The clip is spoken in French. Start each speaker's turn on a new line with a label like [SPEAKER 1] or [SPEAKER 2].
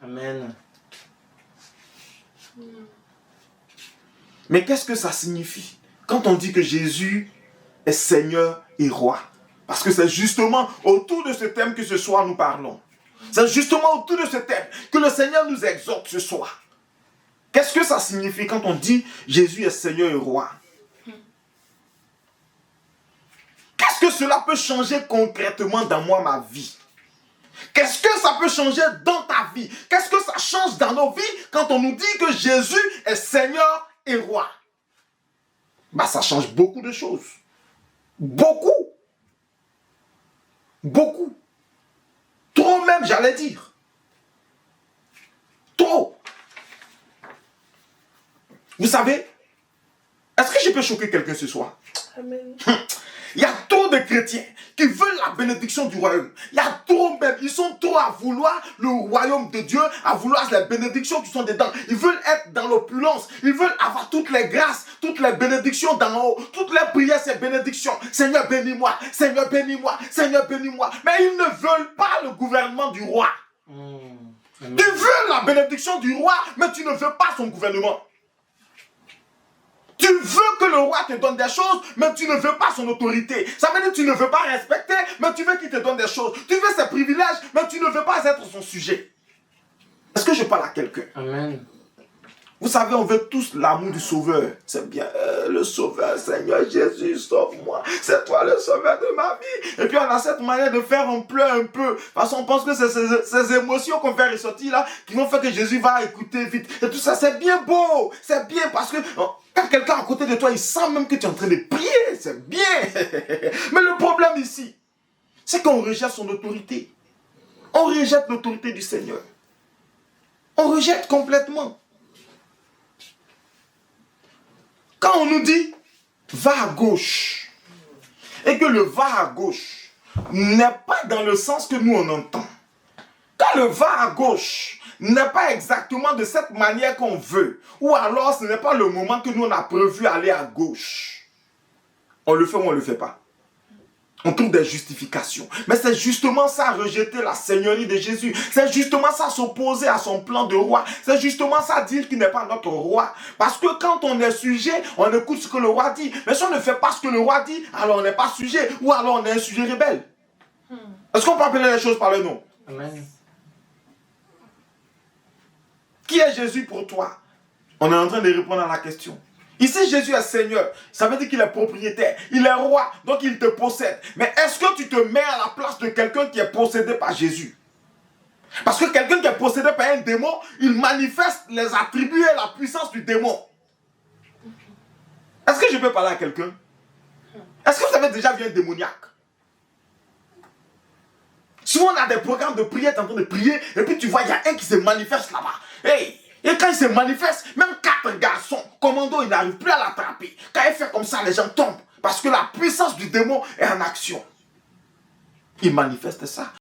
[SPEAKER 1] Amen.
[SPEAKER 2] Mais qu'est-ce que ça signifie quand on dit que Jésus est Seigneur et Roi? Parce que c'est justement autour de ce thème que ce soir nous parlons. C'est justement autour de ce thème que le Seigneur nous exhorte ce soir. Qu'est-ce que ça signifie quand on dit Jésus est Seigneur et Roi? Qu'est-ce que cela peut changer concrètement dans moi, ma vie? Qu'est-ce que ça peut changer dans ta vie? Qu'est-ce que ça change dans nos vies quand on nous dit que Jésus est Seigneur et Roi? Bah, ça change beaucoup de choses. Beaucoup. Beaucoup. Trop même, j'allais dire. Trop. Vous savez, est-ce que je peux choquer quelqu'un ce soir?
[SPEAKER 3] Amen.
[SPEAKER 2] Il y a trop de chrétiens qui veulent la bénédiction du royaume. Il y a trop même, ils sont trop à vouloir le royaume de Dieu, à vouloir les bénédictions qui sont dedans. Ils veulent être dans l'opulence, ils veulent avoir toutes les grâces, toutes les bénédictions d'en haut, toutes les prières, ces bénédictions. Seigneur, bénis-moi, Seigneur, bénis-moi, Seigneur, bénis-moi. Mais ils ne veulent pas le gouvernement du roi. Tu veux la bénédiction du roi, mais tu ne veux pas son gouvernement. Tu veux que le roi te donne des choses, mais tu ne veux pas son autorité. Ça veut dire que tu ne veux pas respecter, mais tu veux qu'il te donne des choses. Tu veux ses privilèges, mais tu ne veux pas être son sujet. Est-ce que je parle à quelqu'un?
[SPEAKER 1] Amen.
[SPEAKER 2] Vous savez, on veut tous l'amour du Sauveur. C'est bien, le Sauveur, Seigneur Jésus, sauve-moi. C'est toi le Sauveur de ma vie. Et puis on a cette manière de faire, on pleure un peu. Parce qu'on pense que c'est ces émotions qu'on fait ressortir là, qui vont faire que Jésus va écouter vite. Et tout ça, c'est bien beau. C'est bien parce que quand quelqu'un à côté de toi, il sent même que tu es en train de prier. C'est bien. Mais le problème ici, c'est qu'on rejette son autorité. On rejette l'autorité du Seigneur. On rejette complètement. Quand on nous dit « va à gauche » et que le « va à gauche » n'est pas dans le sens que nous on entend. Quand le « va à gauche » n'est pas exactement de cette manière qu'on veut, ou alors ce n'est pas le moment que nous on a prévu aller à gauche, on le fait ou on ne le fait pas. On trouve des justifications. Mais c'est justement ça, rejeter la seigneurie de Jésus. C'est justement ça, s'opposer à son plan de roi. C'est justement ça, dire qu'il n'est pas notre roi. Parce que quand on est sujet, on écoute ce que le roi dit. Mais si on ne fait pas ce que le roi dit, alors on n'est pas sujet. Ou alors on est un sujet rebelle. Est-ce qu'on peut appeler les choses par le nom?
[SPEAKER 1] Amen.
[SPEAKER 2] Qui est Jésus pour toi? On est en train de répondre à la question. Ici, Jésus est Seigneur. Ça veut dire qu'il est propriétaire. Il est roi, donc il te possède. Mais est-ce que tu te mets à la place de quelqu'un qui est possédé par Jésus? Parce que quelqu'un qui est possédé par un démon, il manifeste les attributs et la puissance du démon. Est-ce que je peux parler à quelqu'un? Est-ce que vous avez déjà vu un démoniaque? Souvent, on a des programmes de prière, tu es en train de prier, et puis tu vois, il y a un qui se manifeste là-bas. Hey! Et quand il se manifeste, même 4 garçons, commando, ils n'arrivent plus à l'attraper. Quand il fait comme ça, les gens tombent. Parce que la puissance du démon est en action. Il manifeste ça.